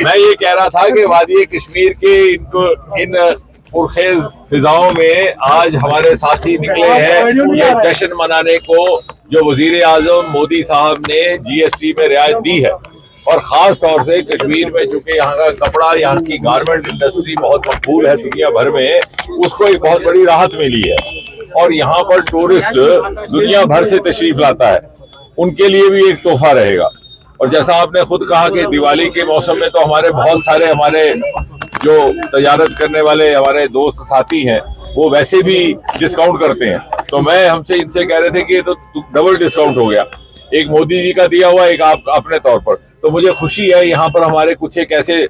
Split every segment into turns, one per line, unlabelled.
मैं ये कह रहा था कि वादी कश्मीर के इन पुरखेज फिजाओं में आज हमारे साथी निकले हैं ये जश्न मनाने को, जो वजीर आजम मोदी साहब ने GST में रियायत दी है। और खास तौर से कश्मीर में चूंकि यहाँ का कपड़ा, यहाँ की गारमेंट इंडस्ट्री बहुत मकबूल है दुनिया भर में, उसको एक बहुत बड़ी राहत मिली है। और यहाँ पर टूरिस्ट दुनिया भर से तशरीफ लाता है, उनके लिए भी एक तोहफा रहेगा। और जैसा आपने खुद कहा कि दिवाली के मौसम में तो हमारे बहुत सारे जो तजारत करने वाले हमारे दोस्त साथी हैं वो वैसे भी डिस्काउंट करते हैं, तो मैं हमसे इनसे कह रहे थे कि ये तो डबल डिस्काउंट हो गया, एक मोदी जी का दिया हुआ, एक आप अपने तौर पर। तो मुझे खुशी है यहाँ पर हमारे कुछ एक ऐसे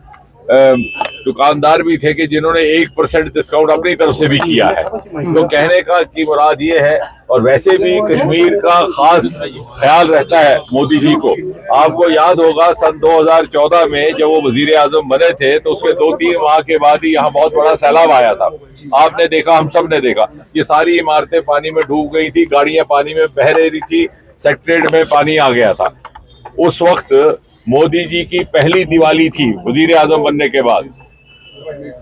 दुकानदार भी थे कि जिन्होंने 1% डिस्काउंट अपनी तरफ से भी किया है। तो कहने का की मुराद ये है, और वैसे भी कश्मीर का खास ख्याल रहता है मोदी जी को। आपको याद होगा सन 2014 में जब वो वजीर आजम बने थे तो उसके 2-3 माह के बाद ही यहाँ बहुत बड़ा सैलाब आया था। आपने देखा, हम सब ने देखा, ये सारी इमारतें पानी में डूब गई थी, गाड़ियां पानी में बह रही थी, सेक्रेटरीट में पानी आ गया था। उस वक्त मोदी जी की पहली दिवाली थी वजीर आजम बनने के बाद,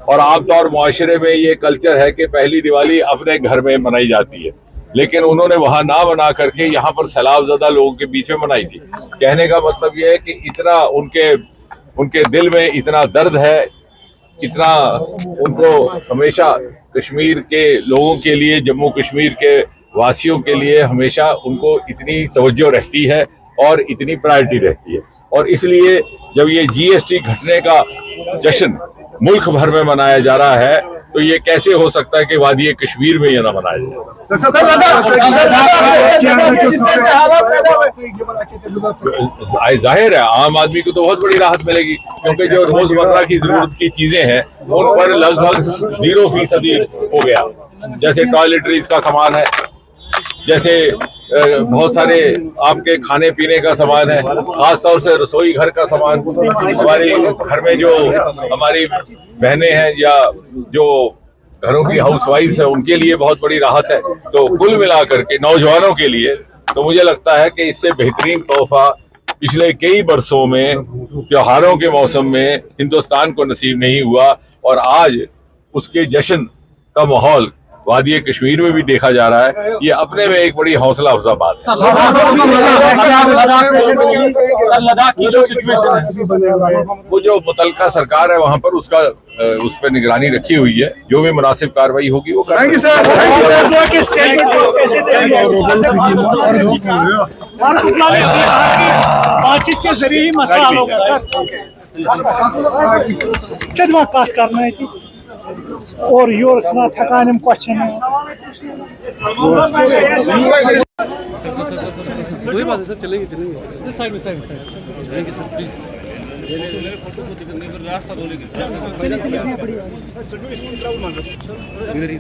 और आमतौर मुआशरे में ये कल्चर है कि पहली दिवाली अपने घर में मनाई जाती है, लेकिन उन्होंने वहां ना बना करके यहाँ पर सैलाबज़दा लोगों के बीच में मनाई थी। कहने का मतलब ये है कि इतना उनके दिल में इतना दर्द है, इतना उनको हमेशा कश्मीर के लोगों के लिए, जम्मू कश्मीर के वासियों के लिए हमेशा उनको इतनी तवज्जो रहती है और इतनी प्रायोरिटी रहती है। और इसलिए जब ये GST घटने का जश्न मुल्क भर में मनाया जा रहा है तो ये कैसे हो सकता है कि वादी कश्मीर में ये ना मनाया जाए। जाहिर है आम आदमी को तो बहुत बड़ी राहत मिलेगी, क्योंकि जो रोजमर्रा की जरूरत की चीजें हैं उन पर लगभग 0% हो गया। जैसे टॉयलेटरीज का सामान है, जैसे बहुत सारे आपके खाने पीने का सामान है, खास तौर से रसोई घर का सामान। हमारे घर में जो हमारी बहनें हैं या जो घरों की हाउसवाइफ्स है उनके लिए बहुत बड़ी राहत है। तो कुल मिलाकर के नौजवानों के लिए तो मुझे लगता है कि इससे बेहतरीन तोहफा पिछले कई बरसों में त्योहारों के मौसम में हिंदुस्तान को नसीब नहीं हुआ। और आज उसके जश्न का माहौल वादी कश्मीर में भी देखा जा रहा है, ये अपने में एक बड़ी हौसला अफजा बात है। वो जो मुतलका सरकार है वहाँ पर उस पर निगरानी रखी हुई है, जो भी मुनासिब कार्रवाई होगी वो करेंगे।
बातचीत के जरिए मसला हल होगा सर। करना है और योर सना थकान क्वेश्चन
कोई बात है सर, चलेंगे साइड में चलेंगे सर प्लीज। रास्ता इधर